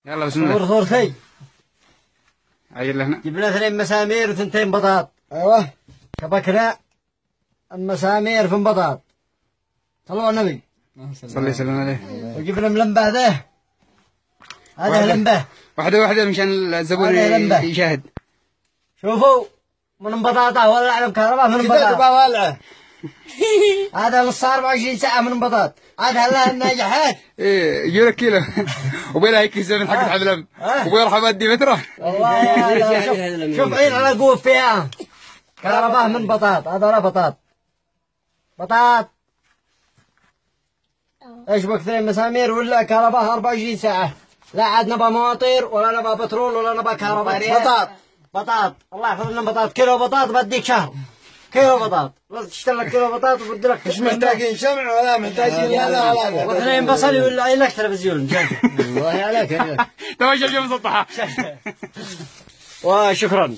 يلا بسم الله. صور خي. عيل هنا. جبنا 2 مسامير و2 بطاط. ايوه. شبكنا المسامير في بطاط. صلوا على النبي. صلي وسلم عليه. وجبنا ملمبه ذا. هذا لمبه. واحدة مشان الزبون يشاهد. شوفوا من بطاطا ولع له كهرباء من بطاطا. كذا ولع. هذا اللي صار 24 ساعة من بطاط. هذا هلا الناجحات. ايه يجي لك كيلو وبيلا هيك يسوي حق الحبلم وبيروح ابدي متره. والله شوف عين على قوف فيها كهرباء من بطاط. هذا لا بطاط ايش بك 2 مسامير ولا كهرباء 24 ساعة. لا عاد نبى مواطير ولا نبى بترول ولا نبى كهرباء. بطاط الله يحفظ لنا بطاط. كيلو بطاط بديك شهر. كيلو بطاط لازم تشتري لك كيلو بطاط وبدي لك. مش محتاجين شمع ولا محتاجين ولا و2 بصل ولا لك تلفزيون. والله عليك. تماشى اليوم مسطحة. وشكرا.